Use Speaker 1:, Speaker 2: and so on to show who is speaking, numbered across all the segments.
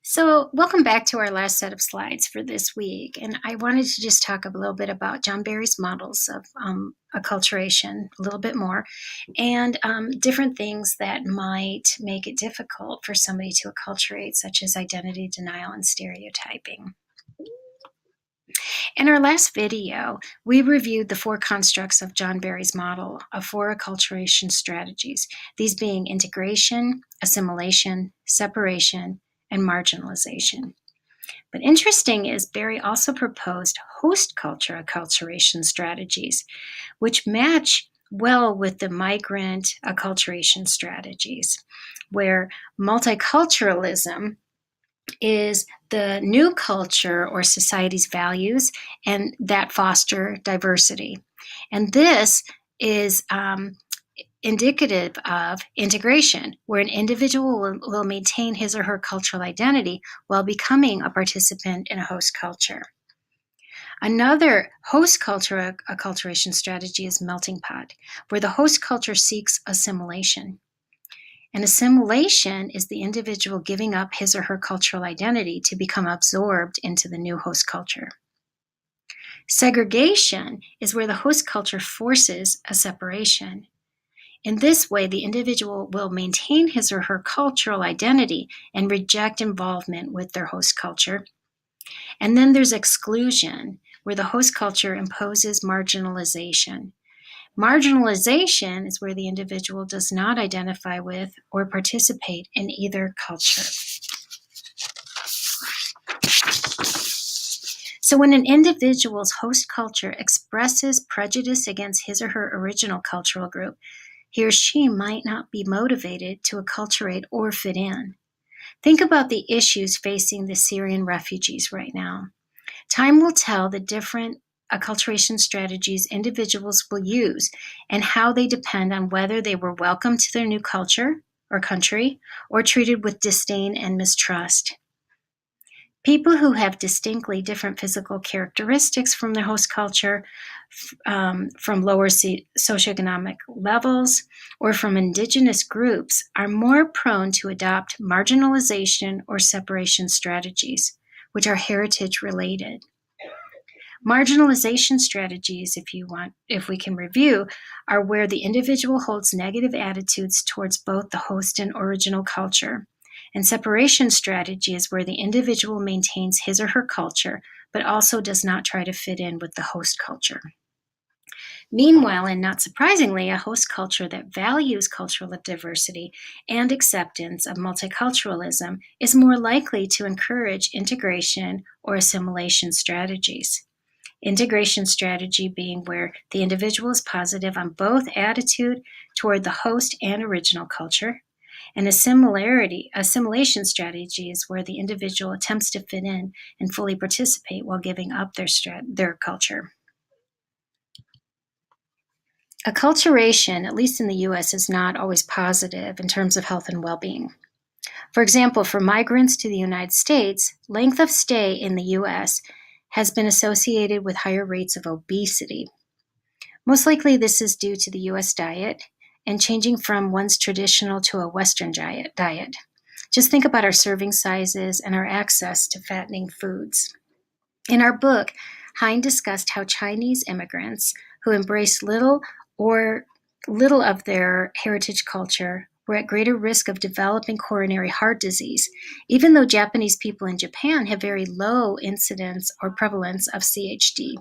Speaker 1: So, welcome back to our last set of slides for this week. And I wanted to just talk a little bit about John Barry's models of acculturation, a little bit more, and different things that might make it difficult for somebody to acculturate, such as identity denial and stereotyping. In our last video, we reviewed the four constructs of John Barry's model of four acculturation strategies, these being integration, assimilation, separation, and marginalization. But interesting is Barry also proposed host culture acculturation strategies, which match well with the migrant acculturation strategies, where multiculturalism is the new culture or society's values and that foster diversity. And this is indicative of integration, where an individual will maintain his or her cultural identity while becoming a participant in a host culture. Another host culture acculturation strategy is melting pot, where the host culture seeks assimilation. And assimilation is the individual giving up his or her cultural identity to become absorbed into the new host culture. Segregation is where the host culture forces a separation. In this way, the individual will maintain his or her cultural identity and reject involvement with their host culture. And then there's exclusion, where the host culture imposes marginalization. Marginalization is where the individual does not identify with or participate in either culture. So when an individual's host culture expresses prejudice against his or her original cultural group, he or she might not be motivated to acculturate or fit in. Think about the issues facing the Syrian refugees right now. Time will tell the different acculturation strategies individuals will use and how they depend on whether they were welcomed to their new culture or country or treated with disdain and mistrust. People who have distinctly different physical characteristics from their host culture, from lower socioeconomic levels, or from indigenous groups are more prone to adopt marginalization or separation strategies, which are heritage related. Marginalization strategies, if we can review, are where the individual holds negative attitudes towards both the host and original culture. And separation strategy is where the individual maintains his or her culture, but also does not try to fit in with the host culture. Meanwhile, and not surprisingly, a host culture that values cultural diversity and acceptance of multiculturalism is more likely to encourage integration or assimilation strategies. Integration strategy being where the individual is positive on both attitude toward the host and original culture, and assimilation strategy is where the individual attempts to fit in and fully participate while giving up their culture. Acculturation, at least in the US, is not always positive in terms of health and well-being. For example, for migrants to the United States, length of stay in the US has been associated with higher rates of obesity. Most likely this is due to the US diet and changing from one's traditional to a Western diet. Just think about our serving sizes and our access to fattening foods. In our book, Hein discussed how Chinese immigrants who embraced little of their heritage culture were at greater risk of developing coronary heart disease, even though Japanese people in Japan have very low incidence or prevalence of CHD.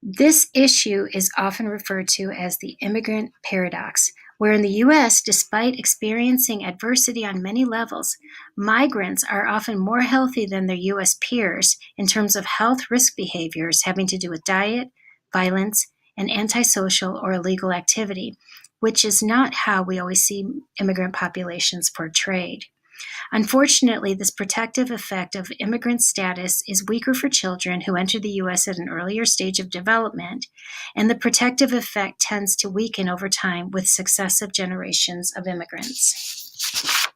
Speaker 1: This issue is often referred to as the immigrant paradox, where in the US, despite experiencing adversity on many levels, migrants are often more healthy than their US peers in terms of health risk behaviors having to do with diet, violence, and antisocial or illegal activity, which is not how we always see immigrant populations portrayed. Unfortunately, this protective effect of immigrant status is weaker for children who enter the U.S. at an earlier stage of development, and the protective effect tends to weaken over time with successive generations of immigrants.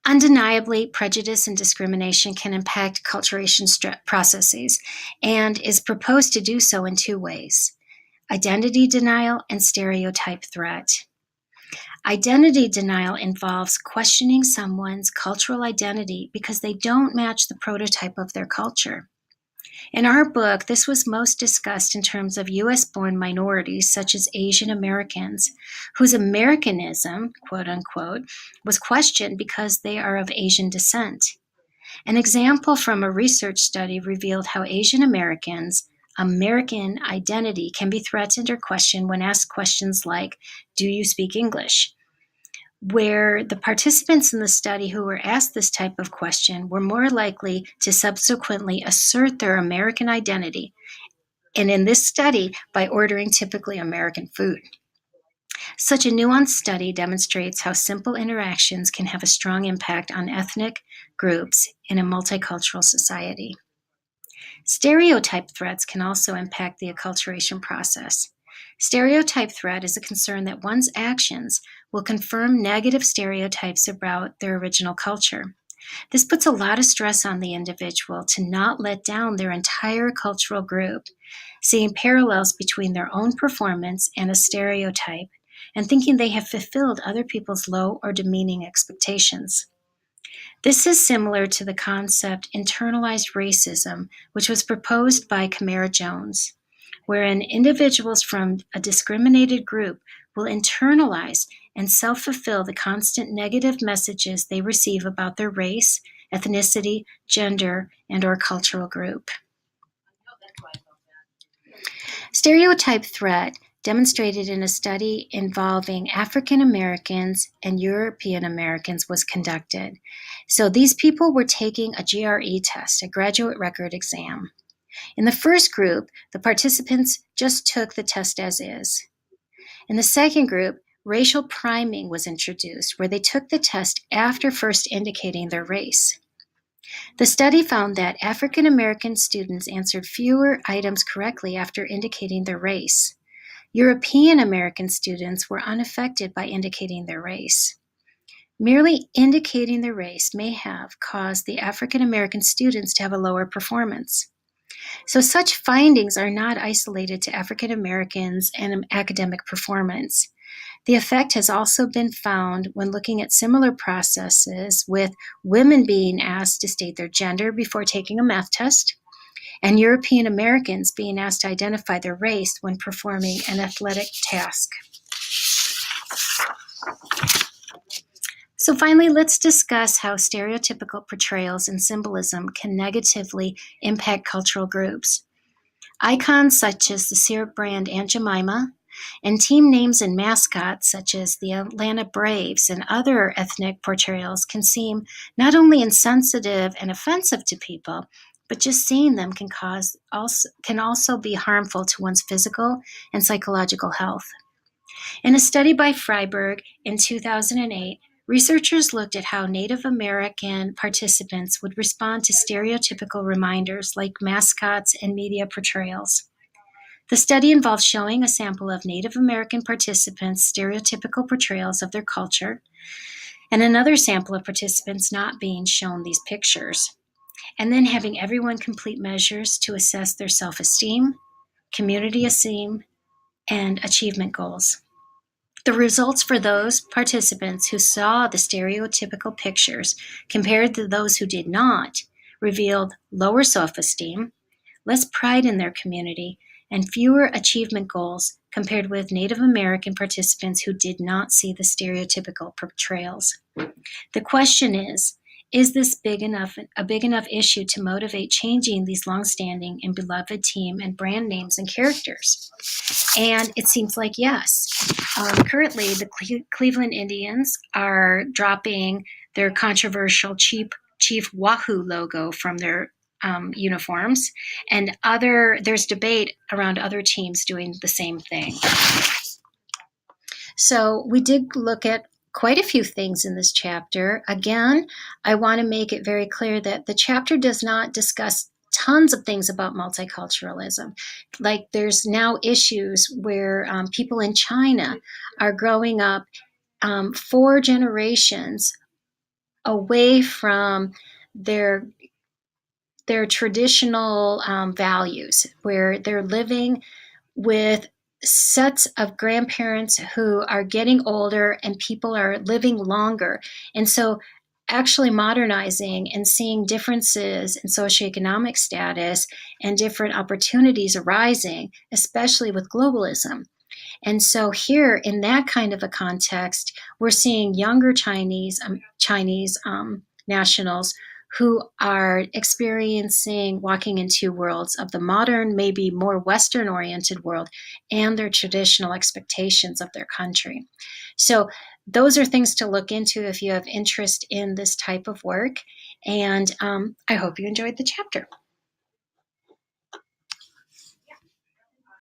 Speaker 1: Undeniably, prejudice and discrimination can impact acculturation processes and is proposed to do so in two ways: identity denial and stereotype threat. Identity denial involves questioning someone's cultural identity because they don't match the prototype of their culture. In our book, this was most discussed in terms of US-born minorities, such as Asian Americans, whose Americanism, quote unquote, was questioned because they are of Asian descent. An example from a research study revealed how Asian Americans' American identity can be threatened or questioned when asked questions like, "Do you speak English?" Where the participants in the study who were asked this type of question were more likely to subsequently assert their American identity, and in this study, by ordering typically American food. Such a nuanced study demonstrates how simple interactions can have a strong impact on ethnic groups in a multicultural society. Stereotype threats can also impact the acculturation process. Stereotype threat is a concern that one's actions will confirm negative stereotypes about their original culture. This puts a lot of stress on the individual to not let down their entire cultural group, seeing parallels between their own performance and a stereotype, and thinking they have fulfilled other people's low or demeaning expectations. This is similar to the concept internalized racism, which was proposed by Camara Jones, wherein individuals from a discriminated group will internalize and self-fulfill the constant negative messages they receive about their race, ethnicity, gender, and/or cultural group. Stereotype threat demonstrated in a study involving African Americans and European Americans was conducted. So these people were taking a GRE test, a graduate record exam. In the first group, the participants just took the test as is. In the second group, racial priming was introduced, where they took the test after first indicating their race. The study found that African American students answered fewer items correctly after indicating their race. European American students were unaffected by indicating their race. Merely indicating their race may have caused the African American students to have a lower performance. So such findings are not isolated to African Americans and academic performance. The effect has also been found when looking at similar processes with women being asked to state their gender before taking a math test, and European Americans being asked to identify their race when performing an athletic task. So finally, let's discuss how stereotypical portrayals and symbolism can negatively impact cultural groups. Icons such as the syrup brand Aunt Jemima, and team names and mascots such as the Atlanta Braves and other ethnic portrayals can seem not only insensitive and offensive to people, but just seeing them can also be harmful to one's physical and psychological health. In a study by Freiberg in 2008, researchers looked at how Native American participants would respond to stereotypical reminders like mascots and media portrayals. The study involved showing a sample of Native American participants' stereotypical portrayals of their culture, and another sample of participants not being shown these pictures, and then having everyone complete measures to assess their self-esteem, community esteem, and achievement goals. The results for those participants who saw the stereotypical pictures compared to those who did not revealed lower self-esteem, less pride in their community, and fewer achievement goals compared with Native American participants who did not see the stereotypical portrayals. The question is this a big enough issue to motivate changing these longstanding and beloved team and brand names and characters? And it seems like yes. Currently, the Cleveland Indians are dropping their controversial Chief Wahoo logo from their uniforms, and there's debate around other teams doing the same thing. So we did look at quite a few things in this chapter. Again, I want to make it very clear that the chapter does not discuss tons of things about multiculturalism. Like there's now issues where people in China are growing up 4 generations away from their traditional values, where they're living with sets of grandparents who are getting older and people are living longer. And so actually modernizing and seeing differences in socioeconomic status and different opportunities arising, especially with globalism. And so here, in that kind of a context, we're seeing younger Chinese nationals who are experiencing walking into worlds of the modern, maybe more Western-oriented world, and their traditional expectations of their country. So those are things to look into if you have interest in this type of work. And I hope you enjoyed the chapter.